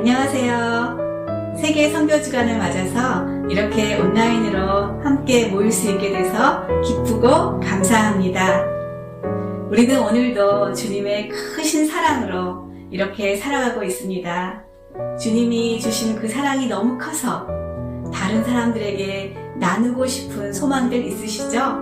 안녕하세요. 세계 선교 주간을 맞아서 이렇게 온라인으로 함께 모일 수 있게 돼서 기쁘고 감사합니다. 우리는 오늘도 주님의 크신 사랑으로 이렇게 살아가고 있습니다. 주님이 주신 그 사랑이 너무 커서 다른 사람들에게 나누고 싶은 소망들 있으시죠?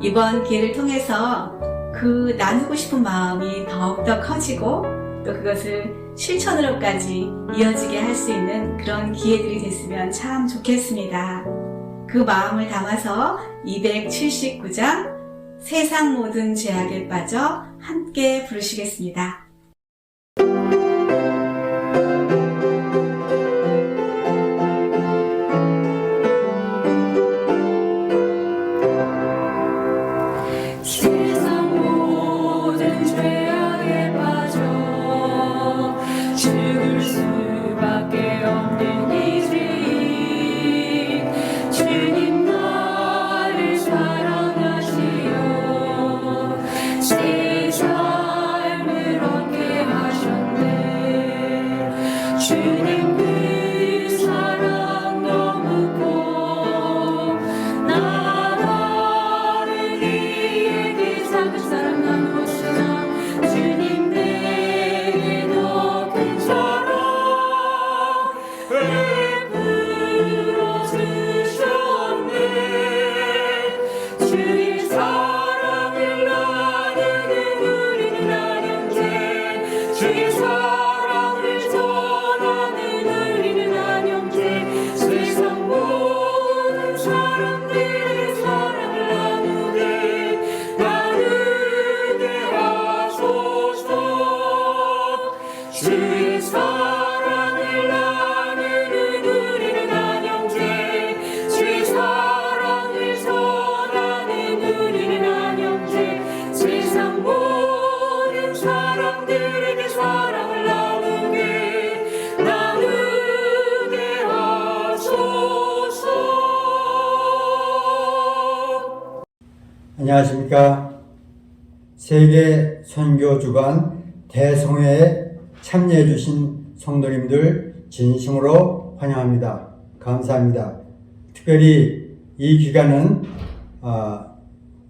이번 기회를 통해서 그 나누고 싶은 마음이 더욱더 커지고 또 그것을 실천으로까지 이어지게 할 수 있는 그런 기회들이 됐으면 참 좋겠습니다. 그 마음을 담아서 279장 세상 모든 죄악에 빠져 함께 부르시겠습니다. 안녕하십니까. 세계 선교 주간 대송회에 참여해 주신 성도님들 진심으로 환영합니다. 감사합니다. 특별히 이 기간은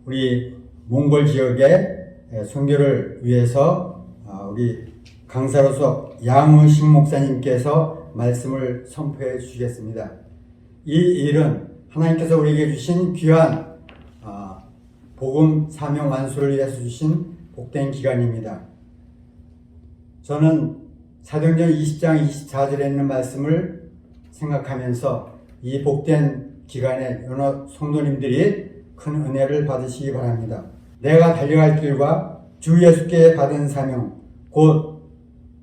우리 몽골 지역의 선교를 위해서 우리 강사로서 양의식 목사님께서 말씀을 선포해 주시겠습니다. 이 일은 하나님께서 우리에게 주신 귀한 복음 사명 완수를 위해서 주신 복된 기간입니다. 저는 사도행전 20장 24절에 있는 말씀을 생각하면서 이 복된 기간에 여러 성도님들이 큰 은혜를 받으시기 바랍니다. 내가 달려갈 길과 주 예수께 받은 사명, 곧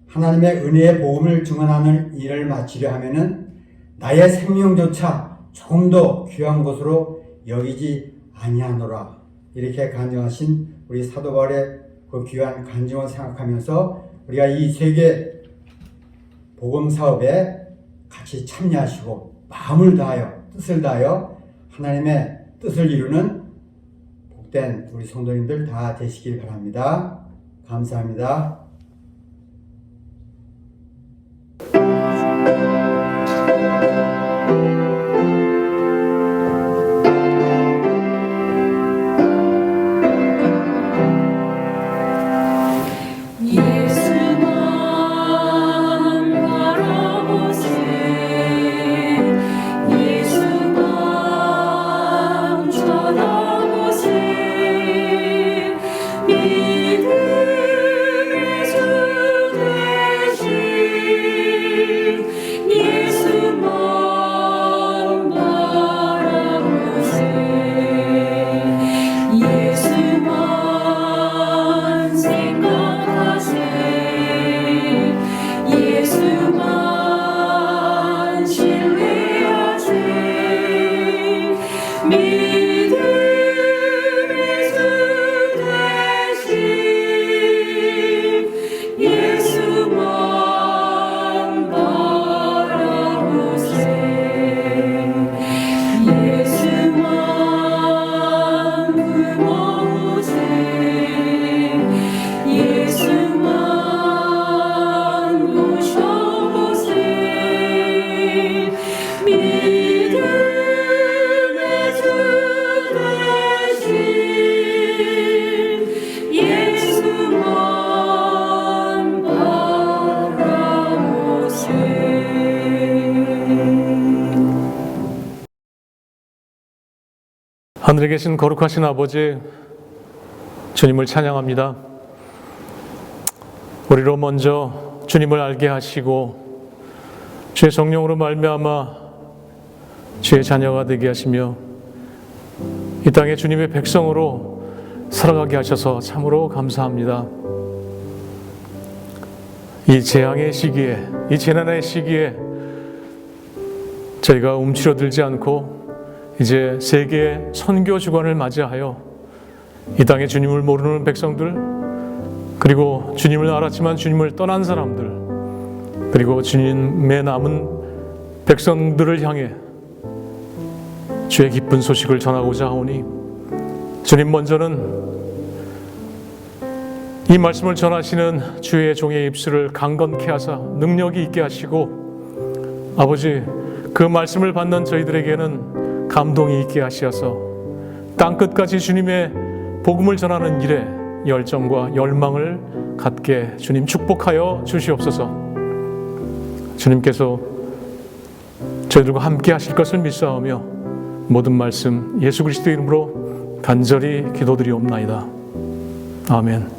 하나님의 은혜의 복음을 증언하는 일을 마치려 하면은 나의 생명조차 조금 더 귀한 것으로 여기지 아니하노라. 이렇게 간증하신 우리 사도 바울의 그 귀한 간증을 생각하면서 우리가 이 세계 복음 사업에 같이 참여하시고 마음을 다하여 뜻을 다하여 하나님의 뜻을 이루는 복된 우리 성도님들 다 되시길 바랍니다. 감사합니다. 믿음의 하늘에 계신 거룩하신 아버지, 주님을 찬양합니다. 우리로 먼저 주님을 알게 하시고 주의 성령으로 말미암아 주의 자녀가 되게 하시며 이 땅에 주님의 백성으로 살아가게 하셔서 참으로 감사합니다. 이 재앙의 시기에, 이 재난의 시기에 저희가 움츠러들지 않고 이제 세계 선교 주간을 맞이하여 이 땅에 주님을 모르는 백성들, 그리고 주님을 알았지만 주님을 떠난 사람들, 그리고 주님의 남은 백성들을 향해 주의 기쁜 소식을 전하고자 하오니 주님 먼저는 이 말씀을 전하시는 주의 종의 입술을 강건케 하사 능력이 있게 하시고 아버지, 그 말씀을 받는 저희들에게는 감동이 있게 하시어서 땅끝까지 주님의 복음을 전하는 일에 열정과 열망을 갖게 주님 축복하여 주시옵소서. 주님께서 저희들과 함께 하실 것을 믿사오며 모든 말씀 예수 그리스도 이름으로 간절히 기도드리옵나이다. 아멘.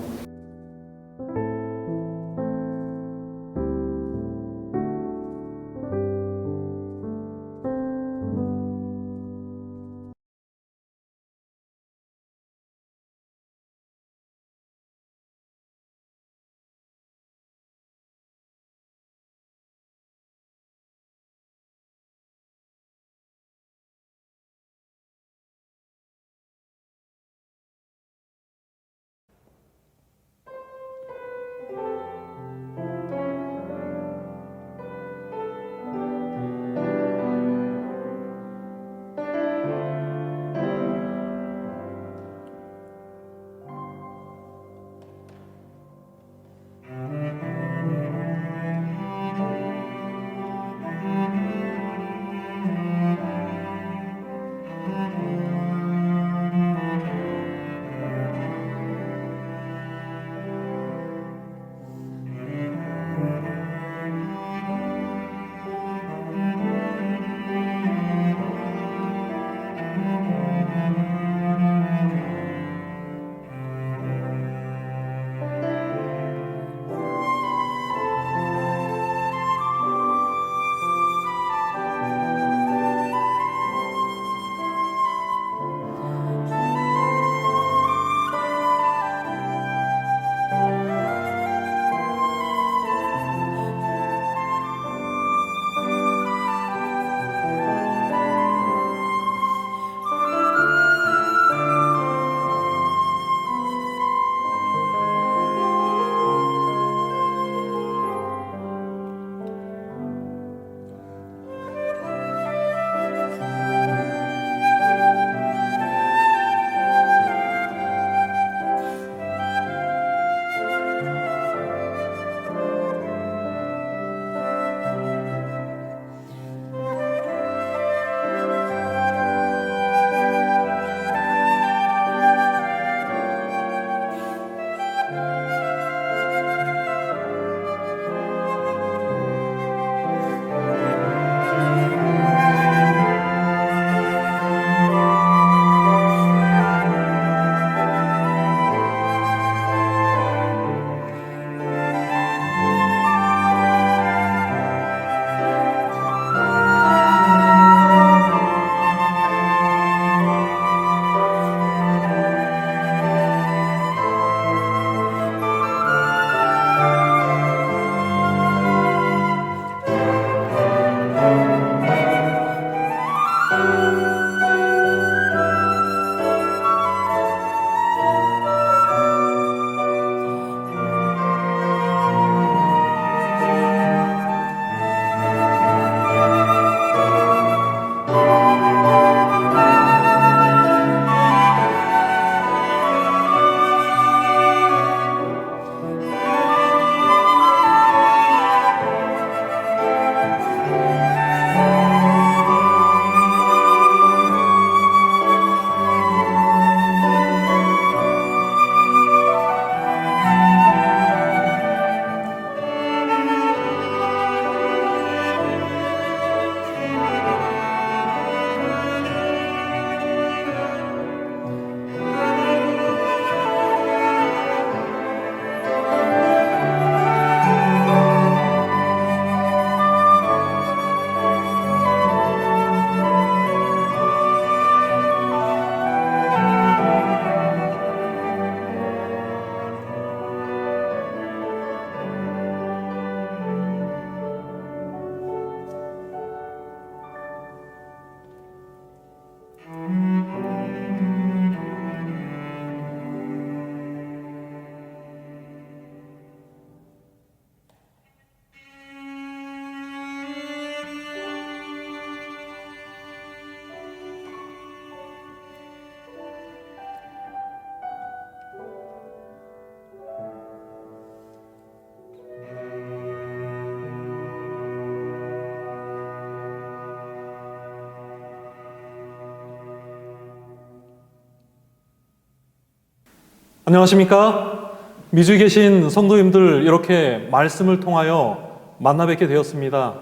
안녕하십니까? 미주에 계신 성도님들 이렇게 말씀을 통하여 만나 뵙게 되었습니다.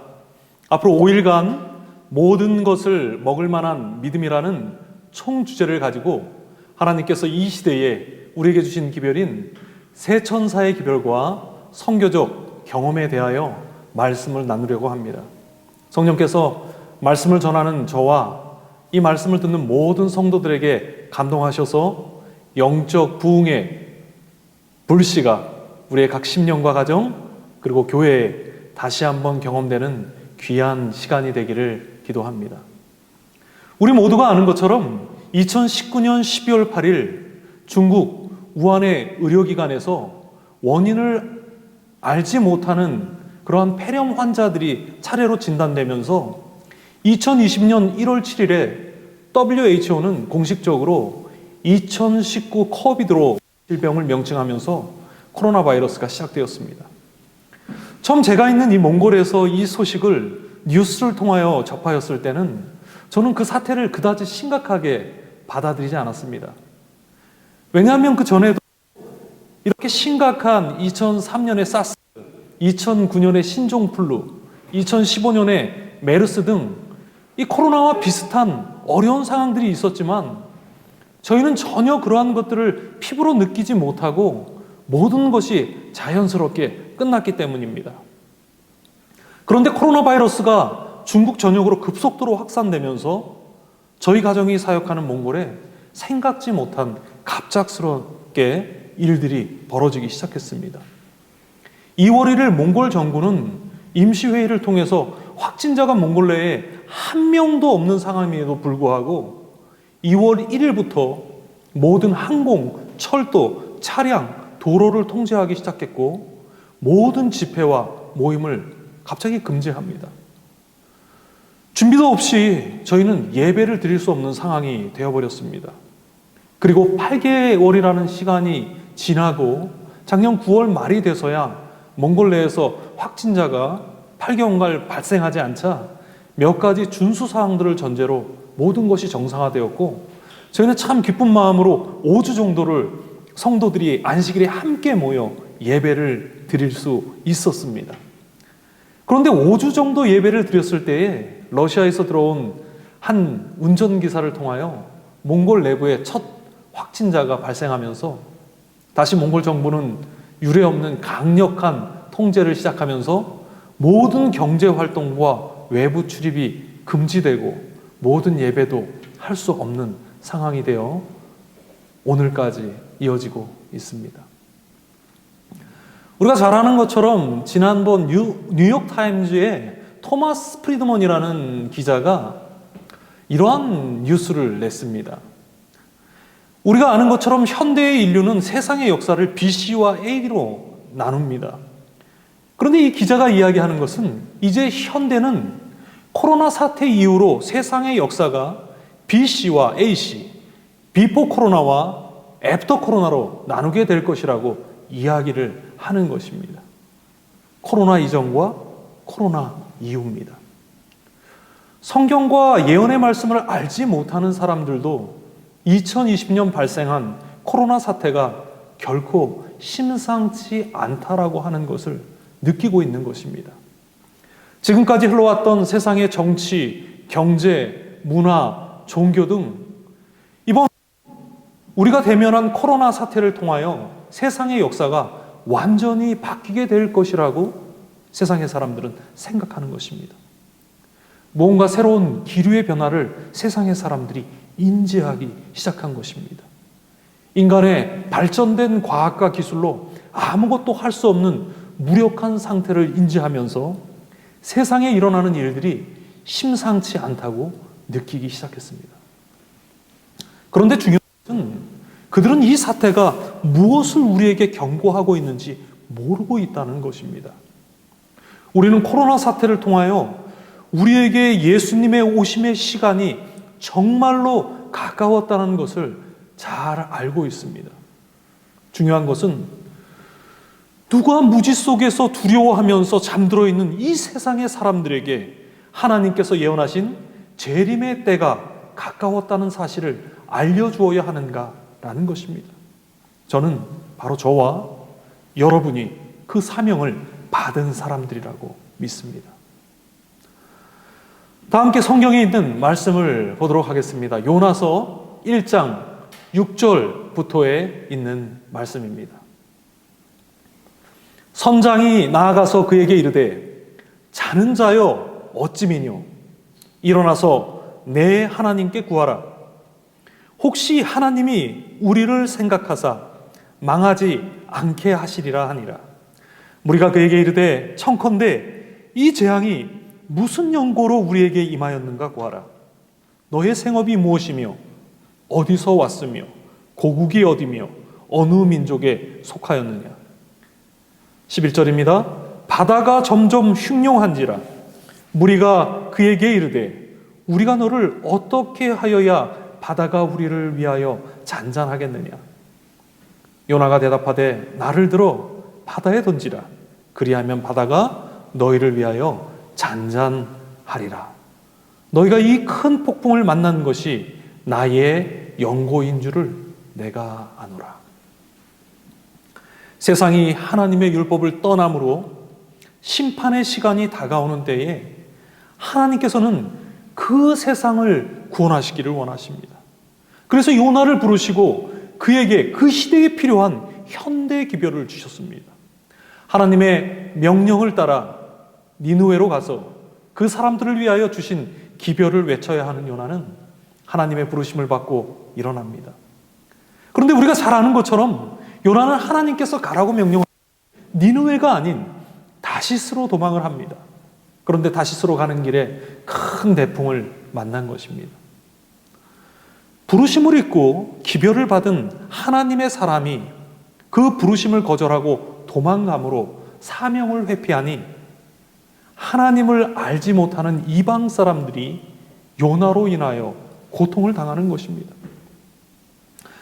앞으로 5일간 모든 것을 먹을 만한 믿음이라는 총 주제를 가지고 하나님께서 이 시대에 우리에게 주신 기별인 새 천사의 기별과 선교적 경험에 대하여 말씀을 나누려고 합니다. 성령께서 말씀을 전하는 저와 이 말씀을 듣는 모든 성도들에게 감동하셔서 영적 부흥의 불씨가 우리의 각 심령과 가정 그리고 교회에 다시 한번 경험되는 귀한 시간이 되기를 기도합니다. 우리 모두가 아는 것처럼 2019년 12월 8일 중국 우한의 의료기관에서 원인을 알지 못하는 그러한 폐렴 환자들이 차례로 진단되면서 2020년 1월 7일에 WHO는 공식적으로 2019 코비드로 질병을 명칭하면서 코로나 바이러스가 시작되었습니다. 처음 제가 있는 이 몽골에서 이 소식을 뉴스를 통하여 접하였을 때는 저는 그 사태를 그다지 심각하게 받아들이지 않았습니다. 왜냐하면 그 전에도 이렇게 심각한 2003년의 사스, 2009년의 신종플루, 2015년의 메르스 등 이 코로나와 비슷한 어려운 상황들이 있었지만 저희는 전혀 그러한 것들을 피부로 느끼지 못하고 모든 것이 자연스럽게 끝났기 때문입니다. 그런데 코로나 바이러스가 중국 전역으로 급속도로 확산되면서 저희 가정이 사역하는 몽골에 생각지 못한 갑작스럽게 일들이 벌어지기 시작했습니다. 2월 1일 몽골 정부는 임시회의를 통해서 확진자가 몽골 내에 한 명도 없는 상황임에도 불구하고 2월 1일부터 모든 항공, 철도, 차량, 도로를 통제하기 시작했고 모든 집회와 모임을 갑자기 금지합니다. 준비도 없이 저희는 예배를 드릴 수 없는 상황이 되어버렸습니다. 그리고 8개월이라는 시간이 지나고 작년 9월 말이 돼서야 몽골 내에서 확진자가 8개월 발생하지 않자 몇 가지 준수사항들을 전제로 모든 것이 정상화되었고 저희는 참 기쁜 마음으로 5주 정도를 성도들이 안식일에 함께 모여 예배를 드릴 수 있었습니다. 그런데 5주 정도 예배를 드렸을 때에 러시아에서 들어온 한 운전기사를 통하여 몽골 내부에 첫 확진자가 발생하면서 다시 몽골 정부는 유례없는 강력한 통제를 시작하면서 모든 경제활동과 외부 출입이 금지되고 모든 예배도 할 수 없는 상황이 되어 오늘까지 이어지고 있습니다. 우리가 잘 아는 것처럼 지난번 뉴욕타임즈의 토마스 프리드먼이라는 기자가 이러한 뉴스를 냈습니다. 우리가 아는 것처럼 현대의 인류는 세상의 역사를 BC와 A로 나눕니다. 그런데 이 기자가 이야기하는 것은 이제 현대는 코로나 사태 이후로 세상의 역사가 BC와 AC, 비포 코로나와 애프터 코로나로 나누게 될 것이라고 이야기를 하는 것입니다. 코로나 이전과 코로나 이후입니다. 성경과 예언의 말씀을 알지 못하는 사람들도 2020년 발생한 코로나 사태가 결코 심상치 않다라고 하는 것을 느끼고 있는 것입니다. 지금까지 흘러왔던 세상의 정치, 경제, 문화, 종교 등 이번 우리가 대면한 코로나 사태를 통하여 세상의 역사가 완전히 바뀌게 될 것이라고 세상의 사람들은 생각하는 것입니다. 뭔가 새로운 기류의 변화를 세상의 사람들이 인지하기 시작한 것입니다. 인간의 발전된 과학과 기술로 아무것도 할 수 없는 무력한 상태를 인지하면서 세상에 일어나는 일들이 심상치 않다고 느끼기 시작했습니다. 그런데 중요한 것은 그들은 이 사태가 무엇을 우리에게 경고하고 있는지 모르고 있다는 것입니다. 우리는 코로나 사태를 통하여 우리에게 예수님의 오심의 시간이 정말로 가까웠다는 것을 잘 알고 있습니다. 중요한 것은 누가 무지 속에서 두려워하면서 잠들어 있는 이 세상의 사람들에게 하나님께서 예언하신 재림의 때가 가까웠다는 사실을 알려주어야 하는가라는 것입니다. 저는 바로 저와 여러분이 그 사명을 받은 사람들이라고 믿습니다. 다 함께 성경에 있는 말씀을 보도록 하겠습니다. 요나서 1장 6절부터에 있는 말씀입니다. 선장이 나아가서 그에게 이르되 자는 자여 어찌미뇨 일어나서 내 하나님께 구하라. 혹시 하나님이 우리를 생각하사 망하지 않게 하시리라 하니라. 무리가 그에게 이르되 청컨대 이 재앙이 무슨 연고로 우리에게 임하였는가 구하라. 너의 생업이 무엇이며 어디서 왔으며 고국이 어디며 어느 민족에 속하였느냐. 11절입니다. 바다가 점점 흉룡한지라. 무리가 그에게 이르되 우리가 너를 어떻게 하여야 바다가 우리를 위하여 잔잔하겠느냐. 요나가 대답하되 나를 들어 바다에 던지라. 그리하면 바다가 너희를 위하여 잔잔하리라. 너희가 이 큰 폭풍을 만난 것이 나의 연고인 줄을 내가 아노라. 세상이 하나님의 율법을 떠남으로 심판의 시간이 다가오는 때에 하나님께서는 그 세상을 구원하시기를 원하십니다. 그래서 요나를 부르시고 그에게 그 시대에 필요한 현대 기별을 주셨습니다. 하나님의 명령을 따라 니느웨로 가서 그 사람들을 위하여 주신 기별을 외쳐야 하는 요나는 하나님의 부르심을 받고 일어납니다. 그런데 우리가 잘 아는 것처럼 요나는 하나님께서 가라고 명령을 니느웨가 아닌 다시스로 도망을 합니다. 그런데 다시스로 가는 길에 큰 대풍을 만난 것입니다. 부르심을 잊고 기별을 받은 하나님의 사람이 그 부르심을 거절하고 도망감으로 사명을 회피하니 하나님을 알지 못하는 이방 사람들이 요나로 인하여 고통을 당하는 것입니다.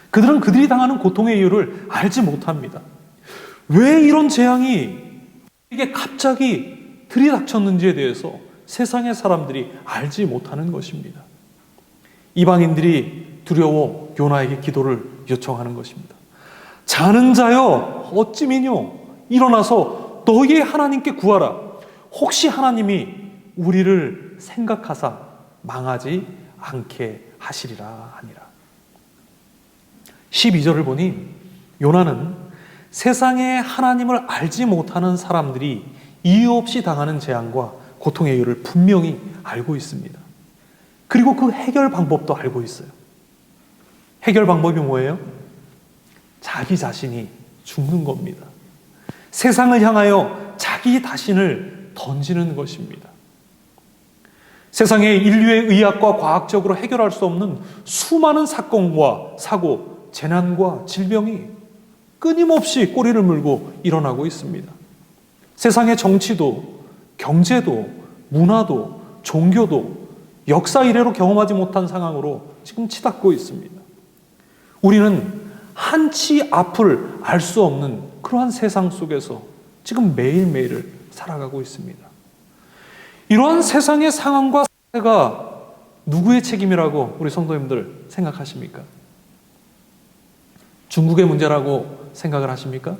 그들은 그들이 당하는 고통의 이유를 알지 못합니다. 왜 이런 재앙이 이게 갑자기 들이닥쳤는지에 대해서 세상의 사람들이 알지 못하는 것입니다. 이방인들이 두려워 요나에게 기도를 요청하는 것입니다. 자는 자여 어찌미뇨 일어나서 너희의 하나님께 구하라. 혹시 하나님이 우리를 생각하사 망하지 않게 하시리라 하니라. 12절을 보니 요나는 세상에 하나님을 알지 못하는 사람들이 이유 없이 당하는 재앙과 고통의 이유를 분명히 알고 있습니다. 그리고 그 해결 방법도 알고 있어요. 해결 방법이 뭐예요? 자기 자신이 죽는 겁니다. 세상을 향하여 자기 자신을 던지는 것입니다. 세상의 인류의 의학과 과학적으로 해결할 수 없는 수많은 사건과 사고, 재난과 질병이 끊임없이 꼬리를 물고 일어나고 있습니다. 세상의 정치도, 경제도, 문화도, 종교도 역사 이래로 경험하지 못한 상황으로 지금 치닫고 있습니다. 우리는 한치 앞을 알 수 없는 그러한 세상 속에서 지금 매일매일을 살아가고 있습니다. 이러한 세상의 상황과 사태가 누구의 책임이라고 우리 성도님들 생각하십니까? 중국의 문제라고 생각을 하십니까?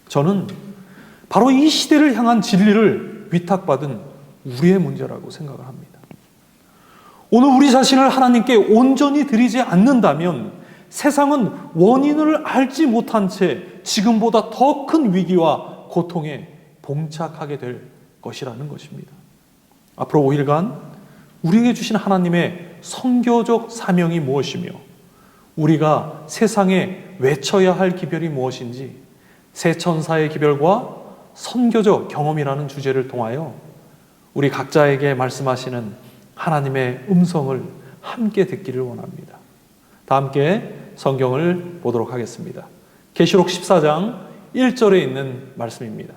저는 바로 이 시대를 향한 진리를 위탁받은 우리의 문제라고 생각을 합니다. 오늘 우리 자신을 하나님께 온전히 드리지 않는다면 세상은 원인을 알지 못한 채 지금보다 더 큰 위기와 고통에 봉착하게 될 것이라는 것입니다. 앞으로 5일간 우리에게 주신 하나님의 선교적 사명이 무엇이며 우리가 세상에 외쳐야 할 기별이 무엇인지 새 천사의 기별과 선교적 경험이라는 주제를 통하여 우리 각자에게 말씀하시는 하나님의 음성을 함께 듣기를 원합니다. 다 함께 성경을 보도록 하겠습니다. 계시록 14장 1절에 있는 말씀입니다.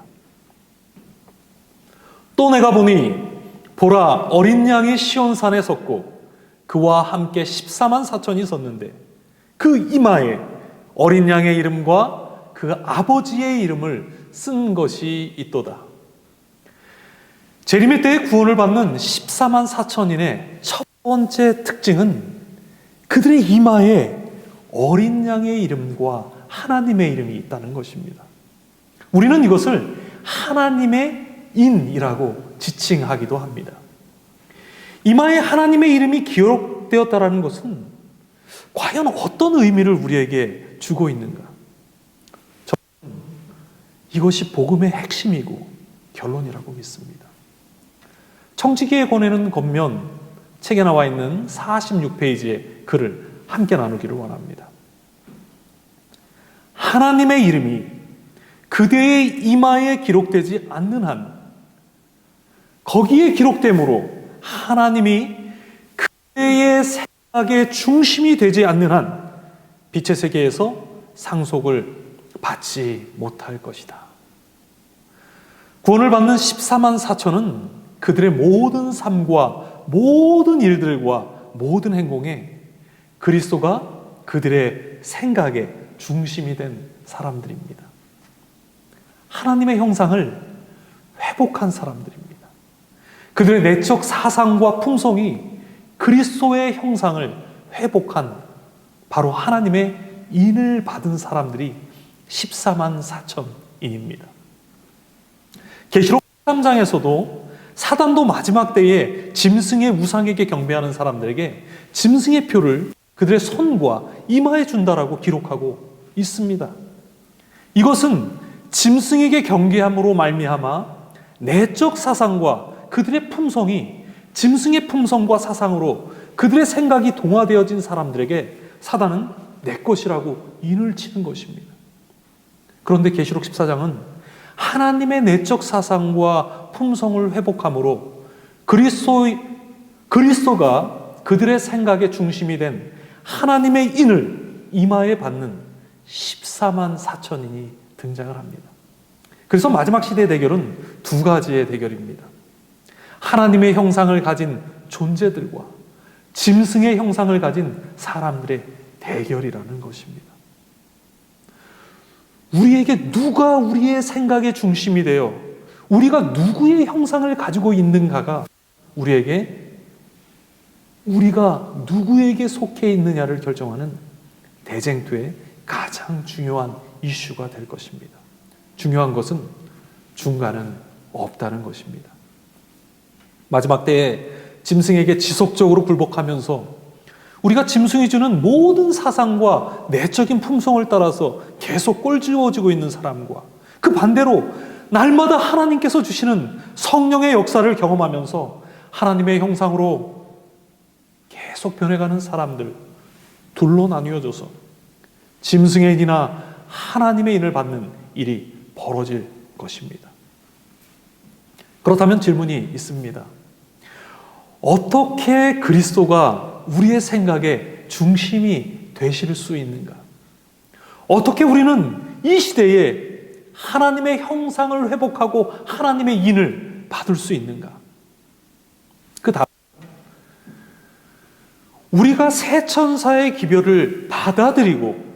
또 내가 보니 보라 어린 양이 시온산에 섰고 그와 함께 14만 4천이 섰는데 그 이마에 어린 양의 이름과 그 아버지의 이름을 쓴 것이 있도다. 재림의 때에 구원을 받는 14만 4천인의 첫 번째 특징은 그들의 이마에 어린 양의 이름과 하나님의 이름이 있다는 것입니다. 우리는 이것을 하나님의 인이라고 지칭하기도 합니다. 이마에 하나님의 이름이 기록되었다는 것은 과연 어떤 의미를 우리에게 주고 있는가? 저는 이것이 복음의 핵심이고 결론이라고 믿습니다. 청지기에 권하는 겉면 책에 나와 있는 46페이지의 글을 함께 나누기를 원합니다. 하나님의 이름이 그대의 이마에 기록되지 않는 한 거기에 기록되므로 하나님이 그대의 생각의 중심이 되지 않는 한 빛의 세계에서 상속을 받지 못할 것이다. 구원을 받는 14만 4천은 그들의 모든 삶과 모든 일들과 모든 행동에 그리스도가 그들의 생각의 중심이 된 사람들입니다. 하나님의 형상을 회복한 사람들입니다. 그들의 내적 사상과 품성이 그리스도의 형상을 회복한 바로 하나님의 인을 받은 사람들이 14만 4천인입니다. 계시록 13장에서도 사단도 마지막 때에 짐승의 우상에게 경배하는 사람들에게 짐승의 표를 그들의 손과 이마에 준다라고 기록하고 있습니다. 이것은 짐승에게 경배함으로 말미암아 내적 사상과 그들의 품성이 짐승의 품성과 사상으로 그들의 생각이 동화되어진 사람들에게 사단은 내 것이라고 인을 치는 것입니다. 그런데 계시록 14장은 하나님의 내적 사상과 품성을 회복함으로 그리스도가 그들의 생각의 중심이 된 하나님의 인을 이마에 받는 14만 4천인이 등장을 합니다. 그래서 마지막 시대의 대결은 두 가지의 대결입니다. 하나님의 형상을 가진 존재들과 짐승의 형상을 가진 사람들의 대결이라는 것입니다. 우리에게 누가 우리의 생각의 중심이 되어 우리가 누구의 형상을 가지고 있는가가 우리가 누구에게 속해 있느냐를 결정하는 대쟁투의 가장 중요한 이슈가 될 것입니다. 중요한 것은 중간은 없다는 것입니다. 마지막 때에 짐승에게 지속적으로 굴복하면서 우리가 짐승이 주는 모든 사상과 내적인 품성을 따라서 계속 꼴지워지고 있는 사람과 그 반대로 날마다 하나님께서 주시는 성령의 역사를 경험하면서 하나님의 형상으로 계속 변해가는 사람들 둘로 나뉘어져서 짐승의 인이나 하나님의 인을 받는 일이 벌어질 것입니다. 그렇다면 질문이 있습니다. 어떻게 그리스도가 우리의 생각의 중심이 되실 수 있는가? 어떻게 우리는 이 시대에 하나님의 형상을 회복하고 하나님의 인을 받을 수 있는가? 그 답은 우리가 새 천사의 기별을 받아들이고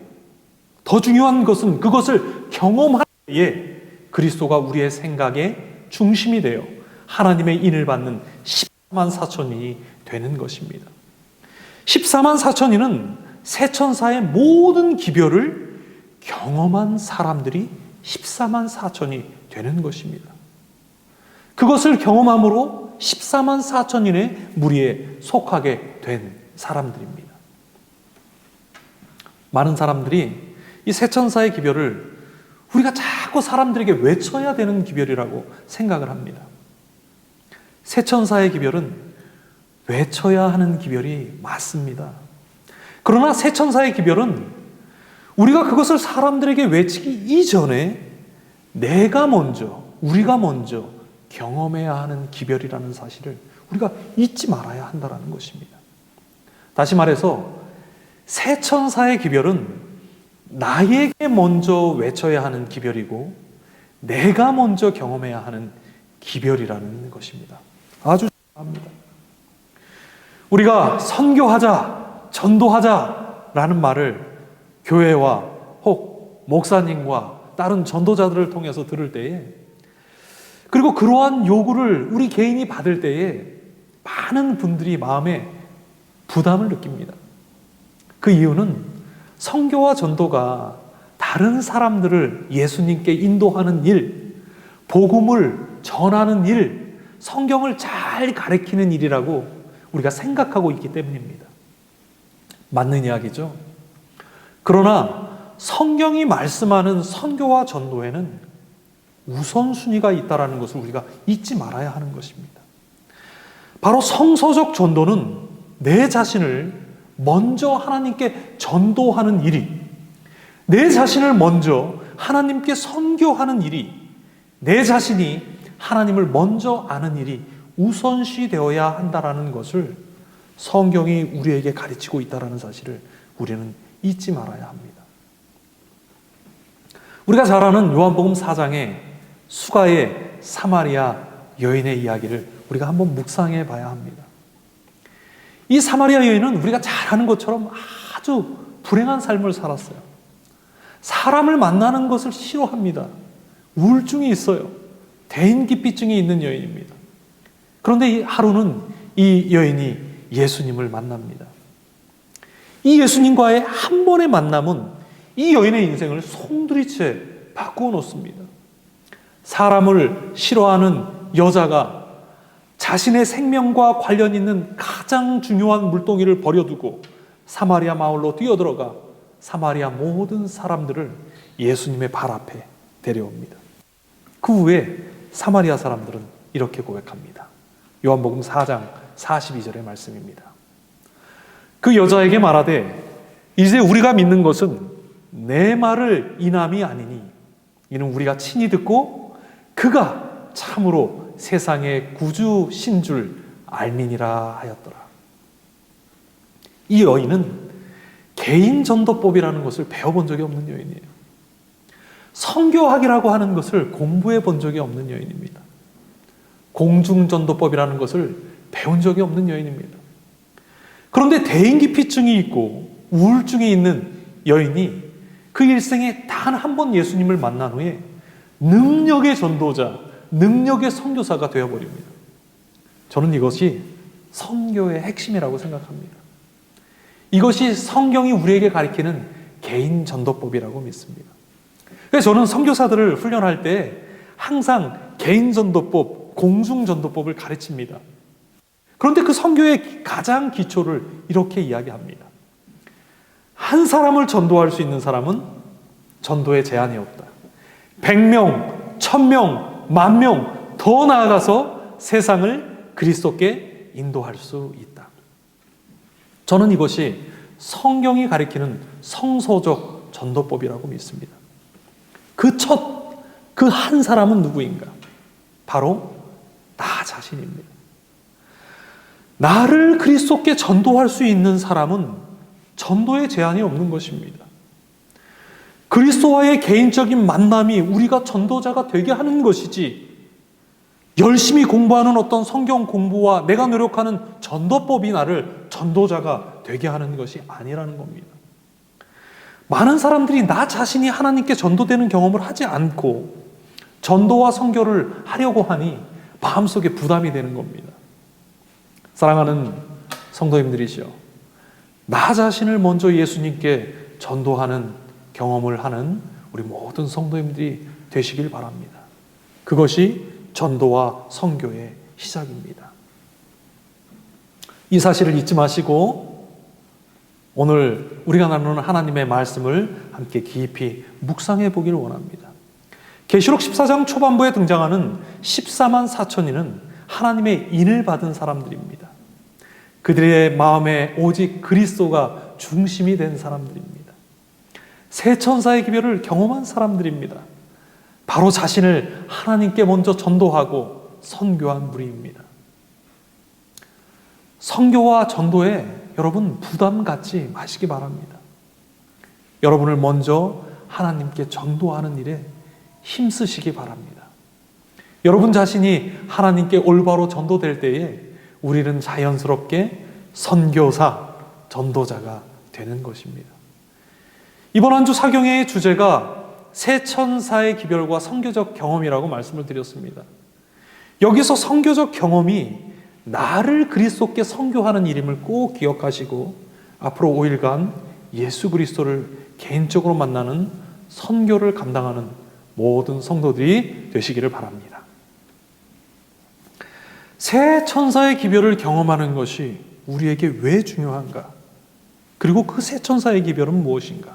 더 중요한 것은 그것을 경험할 때에 그리스도가 우리의 생각의 중심이 되어 하나님의 인을 받는 14만 4천인이 되는 것입니다. 14만 4천인은 새 천사의 모든 기별을 경험한 사람들이 14만 4천이 되는 것입니다. 그것을 경험함으로 14만 4천인의 무리에 속하게 된 사람들입니다. 많은 사람들이 이 새 천사의 기별을 우리가 자꾸 사람들에게 외쳐야 되는 기별이라고 생각을 합니다. 새 천사의 기별은 외쳐야 하는 기별이 맞습니다. 그러나 새 천사의 기별은 우리가 그것을 사람들에게 외치기 이전에 우리가 먼저 경험해야 하는 기별이라는 사실을 우리가 잊지 말아야 한다는 것입니다. 다시 말해서 새 천사의 기별은 나에게 먼저 외쳐야 하는 기별이고 내가 먼저 경험해야 하는 기별이라는 것입니다. 아주 중요합니다. 우리가 선교하자, 전도하자라는 말을 교회와 혹 목사님과 다른 전도자들을 통해서 들을 때에 그리고 그러한 요구를 우리 개인이 받을 때에 많은 분들이 마음에 부담을 느낍니다. 그 이유는 선교와 전도가 다 다른 사람들을 예수님께 인도하는 일, 복음을 전하는 일, 성경을 잘 가르치는 일이라고 우리가 생각하고 있기 때문입니다. 맞는 이야기죠. 그러나 성경이 말씀하는 선교와 전도에는 우선순위가 있다는 것을 우리가 잊지 말아야 하는 것입니다. 바로 성서적 전도는 내 자신을 먼저 하나님께 전도하는 일이, 내 자신을 먼저 하나님께 선교하는 일이, 내 자신이 하나님을 먼저 아는 일이 우선시 되어야 한다는 것을 성경이 우리에게 가르치고 있다는 사실을 우리는 잊지 말아야 합니다. 우리가 잘 아는 요한복음 4장의 수가의 사마리아 여인의 이야기를 우리가 한번 묵상해 봐야 합니다. 이 사마리아 여인은 우리가 잘 아는 것처럼 아주 불행한 삶을 살았어요. 사람을 만나는 것을 싫어합니다. 우울증이 있어요. 대인기피증이 있는 여인입니다. 그런데 하루는 이 여인이 예수님을 만납니다. 이 예수님과의 한 번의 만남은 이 여인의 인생을 송두리째 바꾸어 놓습니다. 사람을 싫어하는 여자가 자신의 생명과 관련 있는 가장 중요한 물동이를 버려두고 사마리아 마을로 뛰어들어가 사마리아 모든 사람들을 예수님의 발 앞에 데려옵니다. 그 후에 사마리아 사람들은 이렇게 고백합니다. 요한복음 4장 42절의 말씀입니다. 그 여자에게 말하되 이제 우리가 믿는 것은 내 말을 인함이 아니니 이는 우리가 친히 듣고 그가 참으로 세상의 구주신 줄 알미니라 하였더라. 이 여인은 개인 전도법이라는 것을 배워본 적이 없는 여인이에요. 선교학이라고 하는 것을 공부해 본 적이 없는 여인입니다. 공중전도법이라는 것을 배운 적이 없는 여인입니다. 그런데 대인기피증이 있고 우울증이 있는 여인이 그 일생에 단 한 번 예수님을 만난 후에 능력의 전도자, 능력의 선교사가 되어버립니다. 저는 이것이 선교의 핵심이라고 생각합니다. 이것이 성경이 우리에게 가르치는 개인 전도법이라고 믿습니다. 그래서 저는 선교사들을 훈련할 때 항상 개인 전도법, 공중 전도법을 가르칩니다. 그런데 그 선교의 가장 기초를 이렇게 이야기합니다. 한 사람을 전도할 수 있는 사람은 전도에 제한이 없다. 100명, 1000명, 10,000명 더 나아가서 세상을 그리스도께 인도할 수 있다. 저는 이것이 성경이 가리키는 성서적 전도법이라고 믿습니다. 그 한 사람은 누구인가? 바로 나 자신입니다. 나를 그리스도께 전도할 수 있는 사람은 전도에 제한이 없는 것입니다. 그리스도와의 개인적인 만남이 우리가 전도자가 되게 하는 것이지, 열심히 공부하는 어떤 성경 공부와 내가 노력하는 전도법이 나를 전도자가 되게 하는 것이 아니라는 겁니다. 많은 사람들이 나 자신이 하나님께 전도되는 경험을 하지 않고 전도와 선교를 하려고 하니 마음속에 부담이 되는 겁니다. 사랑하는 성도님들이시여, 나 자신을 먼저 예수님께 전도하는 경험을 하는 우리 모든 성도님들이 되시길 바랍니다. 그것이 전도와 선교의 시작입니다. 이 사실을 잊지 마시고 오늘 우리가 나누는 하나님의 말씀을 함께 깊이 묵상해 보기를 원합니다. 계시록 14장 초반부에 등장하는 14만 4천인은 하나님의 인을 받은 사람들입니다. 그들의 마음에 오직 그리스도가 중심이 된 사람들입니다. 새 천사의 기별을 경험한 사람들입니다. 바로 자신을 하나님께 먼저 전도하고 선교한 무리입니다. 선교와 전도에 여러분 부담 갖지 마시기 바랍니다. 여러분을 먼저 하나님께 전도하는 일에 힘쓰시기 바랍니다. 여러분 자신이 하나님께 올바로 전도될 때에 우리는 자연스럽게 선교사, 전도자가 되는 것입니다. 이번 한 주 사경회의 주제가 새 천사의 기별과 선교적 경험이라고 말씀을 드렸습니다. 여기서 선교적 경험이 나를 그리스도께 선교하는 일임을 꼭 기억하시고 앞으로 5일간 예수 그리스도를 개인적으로 만나는 선교를 감당하는 모든 성도들이 되시기를 바랍니다. 새 천사의 기별을 경험하는 것이 우리에게 왜 중요한가? 그리고 그 새 천사의 기별은 무엇인가?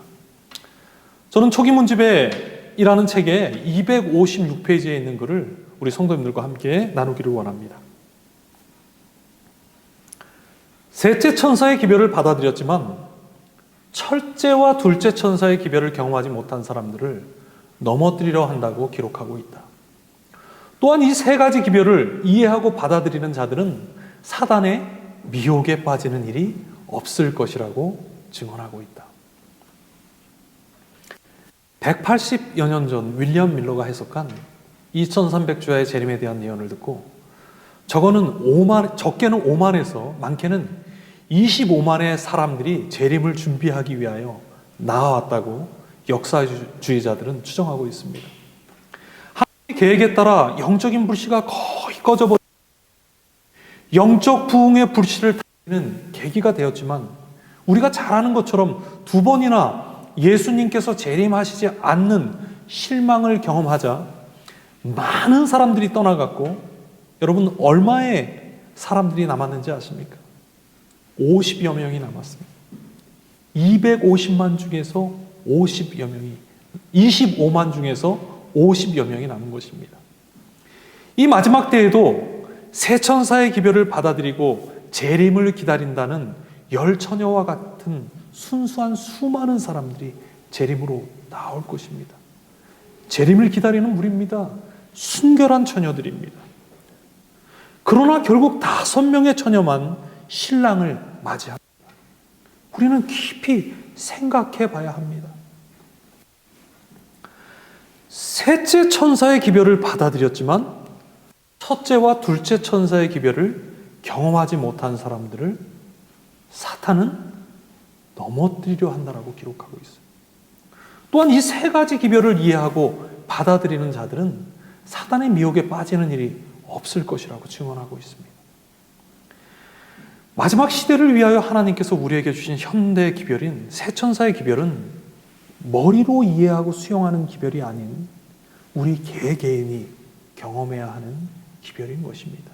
저는 초기문집이라는 책에 256페이지에 있는 글을 우리 성도님들과 함께 나누기를 원합니다. 셋째 천사의 기별을 받아들였지만 첫째와 둘째 천사의 기별을 경험하지 못한 사람들을 넘어뜨리려 한다고 기록하고 있다. 또한 이 세 가지 기별을 이해하고 받아들이는 자들은 사단의 미혹에 빠지는 일이 없을 것이라고 증언하고 있다. 180여 년 전 윌리엄 밀러가 해석한 2300주야의 재림에 대한 예언을 듣고 적게는 5만에서 많게는 25만의 사람들이 재림을 준비하기 위하여 나아왔다고 역사주의자들은 추정하고 있습니다. 하나님의 계획에 따라 영적인 불씨가 거의 꺼져버린 영적 부흥의 불씨를 타는 계기가 되었지만 우리가 잘 아는 것처럼 두 번이나 예수님께서 재림하시지 않는 실망을 경험하자 많은 사람들이 떠나갔고 여러분 얼마의 사람들이 남았는지 아십니까? 50여 명이 남았습니다. 250만 중에서 50여 명이 25만 중에서 50여 명이 남은 것입니다. 이 마지막 때에도 새 천사의 기별을 받아들이고 재림을 기다린다는 열처녀와 같은 순수한 수많은 사람들이 재림으로 나올 것입니다. 재림을 기다리는 무리입니다. 순결한 처녀들입니다. 그러나 결국 5명의 처녀만 신랑을 맞이합니다. 우리는 깊이 생각해 봐야 합니다. 셋째 천사의 기별을 받아들였지만 첫째와 둘째 천사의 기별을 경험하지 못한 사람들을 사탄은 넘어뜨리려 한다라고 기록하고 있어요. 또한 이 세 가지 기별을 이해하고 받아들이는 자들은 사단의 미혹에 빠지는 일이 없을 것이라고 증언하고 있습니다. 마지막 시대를 위하여 하나님께서 우리에게 주신 현대 기별인 새 천사의 기별은 머리로 이해하고 수용하는 기별이 아닌 우리 개개인이 경험해야 하는 기별인 것입니다.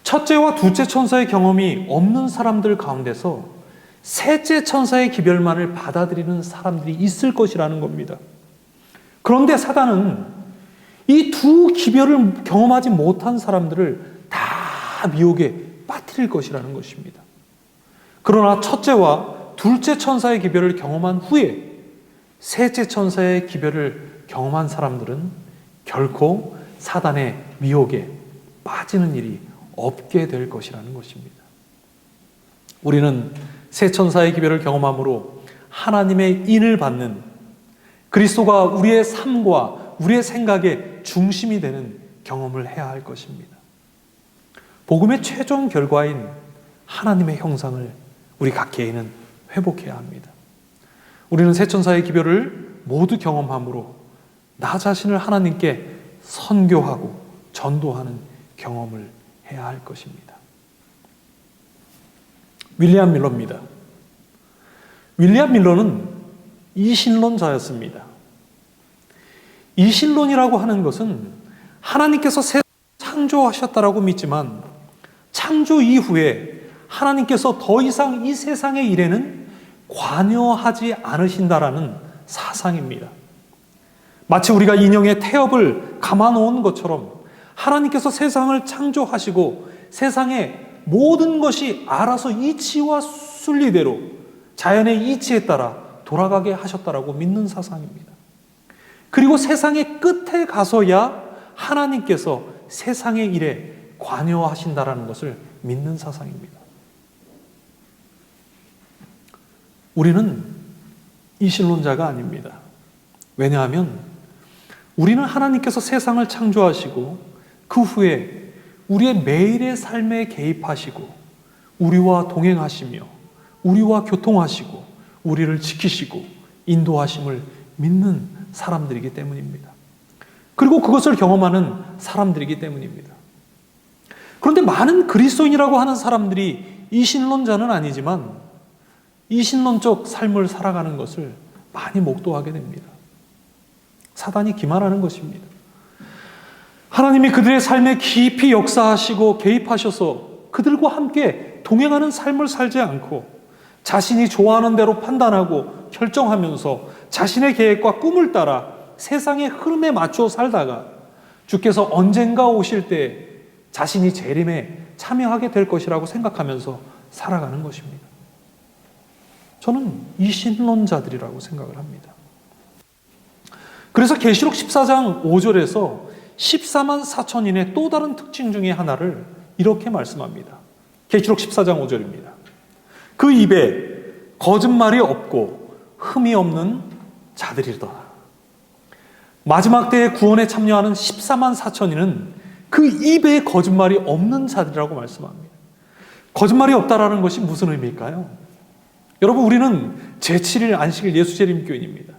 첫째와 둘째 천사의 경험이 없는 사람들 가운데서 셋째 천사의 기별만을 받아들이는 사람들이 있을 것이라는 겁니다. 그런데 사단은 이 두 기별을 경험하지 못한 사람들을 다 미혹에 빠뜨릴 것이라는 것입니다. 그러나 첫째와 둘째 천사의 기별을 경험한 후에 셋째 천사의 기별을 경험한 사람들은 결코 사단의 미혹에 빠지는 일이 없게 될 것이라는 것입니다. 우리는 새 천사의 기별을 경험함으로 하나님의 인을 받는 그리스도가 우리의 삶과 우리의 생각의 중심이 되는 경험을 해야 할 것입니다. 복음의 최종 결과인 하나님의 형상을 우리 각 개인은 회복해야 합니다. 우리는 새 천사의 기별을 모두 경험함으로 나 자신을 하나님께 선교하고 전도하는 경험을 해야 할 것입니다. 윌리엄 밀러입니다. 윌리엄 밀러는 이신론자였습니다. 이신론이라고 하는 것은 하나님께서 세상을 창조하셨다라고 믿지만 창조 이후에 하나님께서 더 이상 이 세상의 일에는 관여하지 않으신다라는 사상입니다. 마치 우리가 인형의 태엽을 감아놓은 것처럼 하나님께서 세상을 창조하시고 세상의 모든 것이 알아서 이치와 순리대로 자연의 이치에 따라 돌아가게 하셨다라고 믿는 사상입니다. 그리고 세상의 끝에 가서야 하나님께서 세상의 일에 관여하신다라는 것을 믿는 사상입니다. 우리는 이신론자가 아닙니다. 왜냐하면 우리는 하나님께서 세상을 창조하시고 그 후에 우리의 매일의 삶에 개입하시고 우리와 동행하시며 우리와 교통하시고 우리를 지키시고 인도하심을 믿는 사람들이기 때문입니다. 그리고 그것을 경험하는 사람들이기 때문입니다. 그런데 많은 그리스도인이라고 하는 사람들이 이신론자는 아니지만 이신론적 삶을 살아가는 것을 많이 목도하게 됩니다. 사단이 기만하는 것입니다. 하나님이 그들의 삶에 깊이 역사하시고 개입하셔서 그들과 함께 동행하는 삶을 살지 않고 자신이 좋아하는 대로 판단하고 결정하면서 자신의 계획과 꿈을 따라 세상의 흐름에 맞춰 살다가 주께서 언젠가 오실 때 자신이 재림에 참여하게 될 것이라고 생각하면서 살아가는 것입니다. 저는 이신론자들이라고 생각을 합니다. 그래서 계시록 14장 5절에서 14만 4천인의 또 다른 특징 중에 하나를 이렇게 말씀합니다. 계시록 14장 5절입니다. 그 입에 거짓말이 없고 흠이 없는 자들이더라. 마지막 때의 구원에 참여하는 14만 4천인은 그 입에 거짓말이 없는 자들이라고 말씀합니다. 거짓말이 없다라는 것이 무슨 의미일까요? 여러분, 우리는 제7일 안식일 예수재림교인입니다.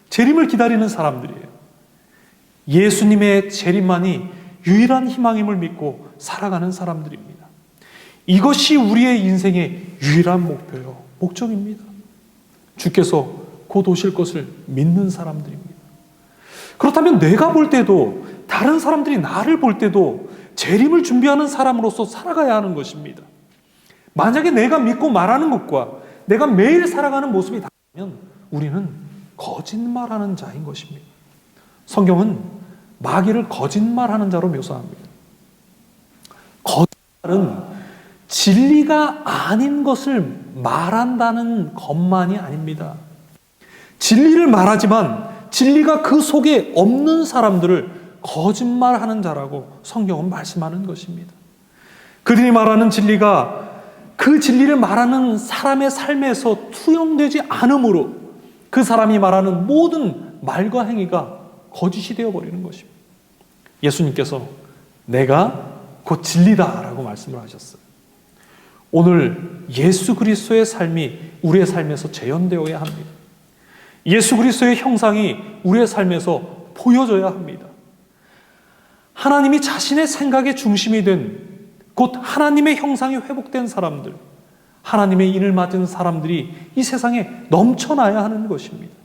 재림을 기다리는 사람들이에요. 예수님의 재림만이 유일한 희망임을 믿고 살아가는 사람들입니다. 이것이 우리의 인생의 유일한 목표요, 목적입니다. 주께서 곧 오실 것을 믿는 사람들입니다. 그렇다면 내가 볼 때도, 다른 사람들이 나를 볼 때도 재림을 준비하는 사람으로서 살아가야 하는 것입니다. 만약에 내가 믿고 말하는 것과 내가 매일 살아가는 모습이 다르면 우리는 거짓말하는 자인 것입니다. 성경은 마귀를 거짓말하는 자로 묘사합니다. 거짓말은 진리가 아닌 것을 말한다는 것만이 아닙니다. 진리를 말하지만 진리가 그 속에 없는 사람들을 거짓말하는 자라고 성경은 말씀하는 것입니다. 그들이 말하는 진리가 그 진리를 말하는 사람의 삶에서 투영되지 않으므로 그 사람이 말하는 모든 말과 행위가 거짓이 되어버리는 것입니다. 예수님께서 내가 곧 진리다라고 말씀을 하셨어요. 오늘 예수 그리스도의 삶이 우리의 삶에서 재현되어야 합니다. 예수 그리스도의 형상이 우리의 삶에서 보여져야 합니다. 하나님이 자신의 생각의 중심이 된, 곧 하나님의 형상이 회복된 사람들, 하나님의 인을 맞은 사람들이 이 세상에 넘쳐나야 하는 것입니다.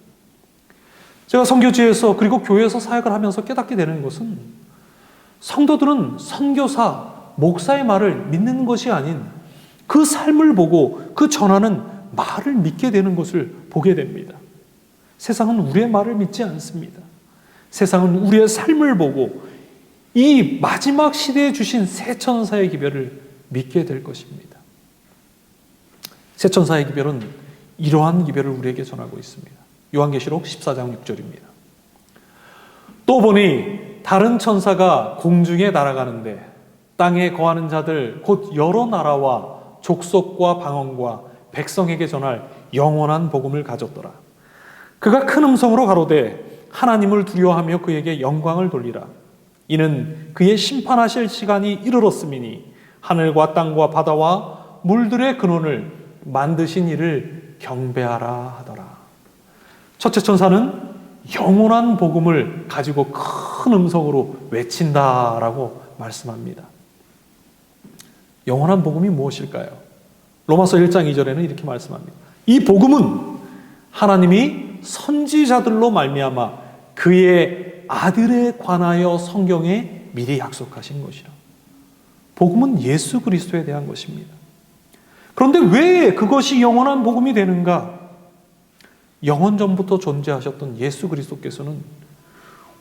제가 선교지에서 그리고 교회에서 사역을 하면서 깨닫게 되는 것은 성도들은 선교사, 목사의 말을 믿는 것이 아닌 그 삶을 보고 그 전하는 말을 믿게 되는 것을 보게 됩니다. 세상은 우리의 말을 믿지 않습니다. 세상은 우리의 삶을 보고 이 마지막 시대에 주신 새 천사의 기별을 믿게 될 것입니다. 새 천사의 기별은 이러한 기별을 우리에게 전하고 있습니다. 요한계시록 14장 6절입니다. 또 보니 다른 천사가 공중에 날아가는데 땅에 거하는 자들 곧 여러 나라와 족속과 방언과 백성에게 전할 영원한 복음을 가졌더라. 그가 큰 음성으로 가로되 하나님을 두려워하며 그에게 영광을 돌리라. 이는 그의 심판하실 시간이 이르렀음이니 하늘과 땅과 바다와 물들의 근원을 만드신 이를 경배하라 하더라. 첫째 천사는 영원한 복음을 가지고 큰 음성으로 외친다라고 말씀합니다. 영원한 복음이 무엇일까요? 로마서 1장 2절에는 이렇게 말씀합니다. 이 복음은 하나님이 선지자들로 말미암아 그의 아들에 관하여 성경에 미리 약속하신 것이라. 복음은 예수 그리스도에 대한 것입니다. 그런데 왜 그것이 영원한 복음이 되는가? 영원 전부터 존재하셨던 예수 그리스도께서는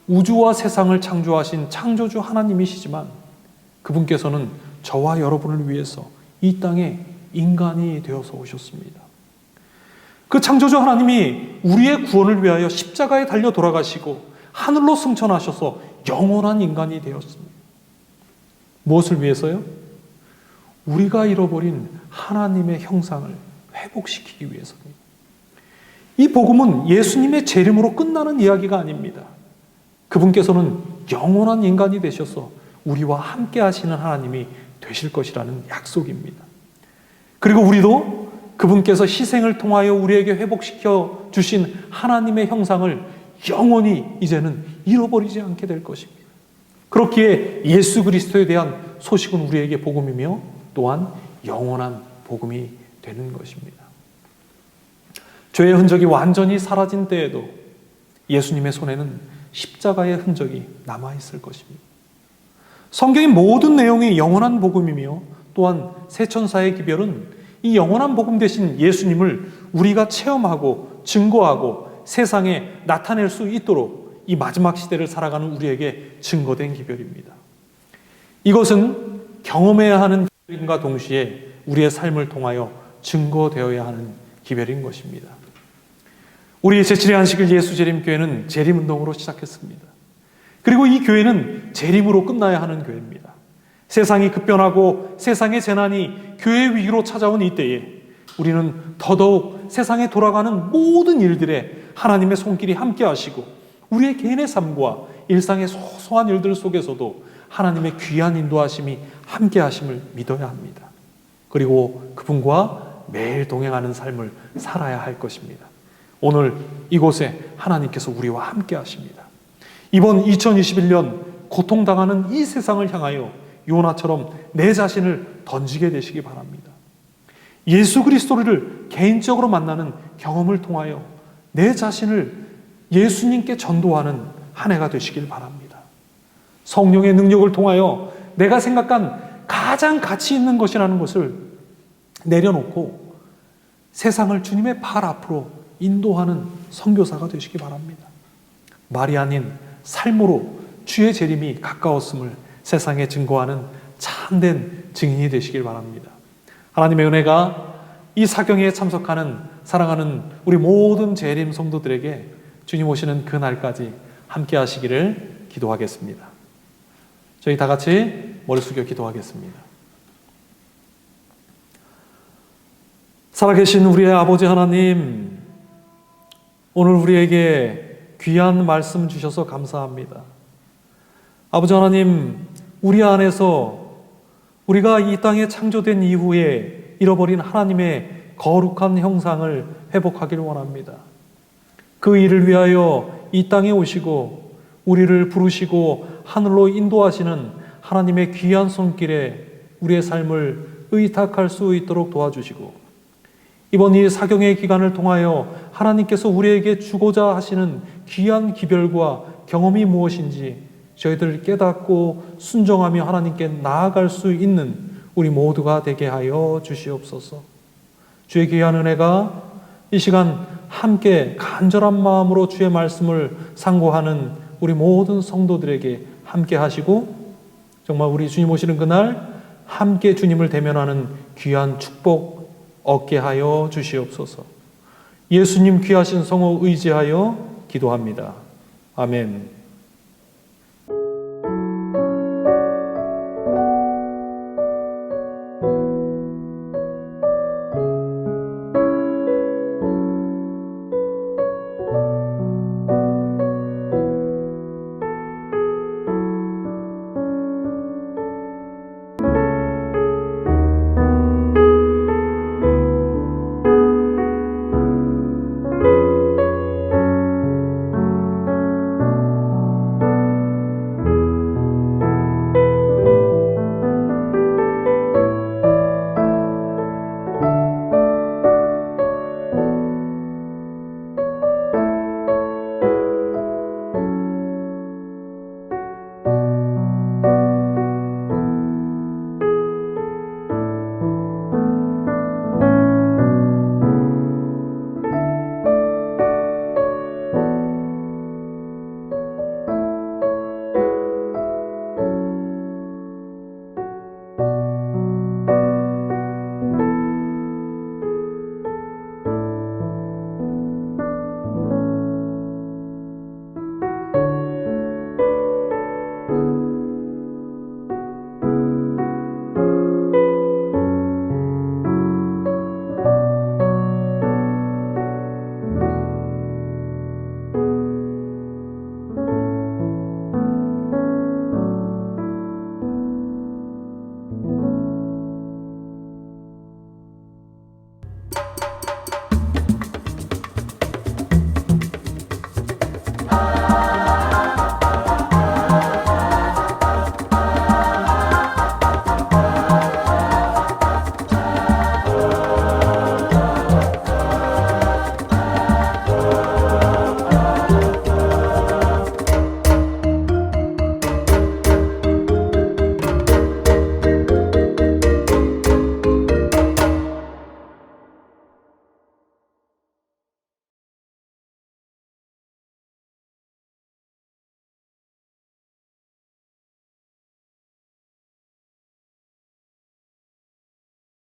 우주와 세상을 창조하신 창조주 하나님이시지만 그분께서는 저와 여러분을 위해서 이 땅에 인간이 되어서 오셨습니다. 그 창조주 하나님이 우리의 구원을 위하여 십자가에 달려 돌아가시고 하늘로 승천하셔서 영원한 인간이 되었습니다. 무엇을 위해서요? 우리가 잃어버린 하나님의 형상을 회복시키기 위해서입니다. 이 복음은 예수님의 재림으로 끝나는 이야기가 아닙니다. 그분께서는 영원한 인간이 되셔서 우리와 함께 하시는 하나님이 되실 것이라는 약속입니다. 그리고 우리도 그분께서 희생을 통하여 우리에게 회복시켜 주신 하나님의 형상을 영원히 이제는 잃어버리지 않게 될 것입니다. 그렇기에 예수 그리스도에 대한 소식은 우리에게 복음이며 또한 영원한 복음이 되는 것입니다. 죄의 흔적이 완전히 사라진 때에도 예수님의 손에는 십자가의 흔적이 남아있을 것입니다. 성경의 모든 내용이 영원한 복음이며 또한 세천사의 기별은 이 영원한 복음 대신 예수님을 우리가 체험하고 증거하고 세상에 나타낼 수 있도록 이 마지막 시대를 살아가는 우리에게 증거된 기별입니다. 이것은 경험해야 하는 기별인과 동시에 우리의 삶을 통하여 증거되어야 하는 기별인 것입니다. 우리 제7회 안식일 예수재림교회는 재림운동으로 시작했습니다. 그리고 이 교회는 재림으로 끝나야 하는 교회입니다. 세상이 급변하고 세상의 재난이 교회 위기로 찾아온 이때에 우리는 더더욱 세상에 돌아가는 모든 일들에 하나님의 손길이 함께 하시고 우리의 개인의 삶과 일상의 소소한 일들 속에서도 하나님의 귀한 인도하심이 함께 하심을 믿어야 합니다. 그리고 그분과 매일 동행하는 삶을 살아야 할 것입니다. 오늘 이곳에 하나님께서 우리와 함께 하십니다. 이번 2021년 고통당하는 이 세상을 향하여 요나처럼 내 자신을 던지게 되시기 바랍니다. 예수 그리스도를 개인적으로 만나는 경험을 통하여 내 자신을 예수님께 전도하는 한 해가 되시길 바랍니다. 성령의 능력을 통하여 내가 생각한 가장 가치 있는 것이라는 것을 내려놓고 세상을 주님의 발 앞으로 인도하는 선교사가 되시기 바랍니다. 말이 아닌 삶으로 주의 재림이 가까웠음을 세상에 증거하는 참된 증인이 되시길 바랍니다. 하나님의 은혜가 이 사경에 참석하는 사랑하는 우리 모든 재림 성도들에게 주님 오시는 그날까지 함께 하시기를 기도하겠습니다. 저희 다 같이 머리 숙여 기도하겠습니다. 살아계신 우리의 아버지 하나님, 오늘 우리에게 귀한 말씀 주셔서 감사합니다. 아버지 하나님, 우리 안에서 우리가 이 땅에 창조된 이후에 잃어버린 하나님의 거룩한 형상을 회복하기를 원합니다. 그 일을 위하여 이 땅에 오시고 우리를 부르시고 하늘로 인도하시는 하나님의 귀한 손길에 우리의 삶을 의탁할 수 있도록 도와주시고 이번 이 사경의 기간을 통하여 하나님께서 우리에게 주고자 하시는 귀한 기별과 경험이 무엇인지 저희들 깨닫고 순종하며 하나님께 나아갈 수 있는 우리 모두가 되게 하여 주시옵소서. 주의 귀한 은혜가 이 시간 함께 간절한 마음으로 주의 말씀을 상고하는 우리 모든 성도들에게 함께 하시고 정말 우리 주님 오시는 그날 함께 주님을 대면하는 귀한 축복 얻게 하여 주시옵소서. 예수님 귀하신 성호 의지하여 기도합니다. 아멘.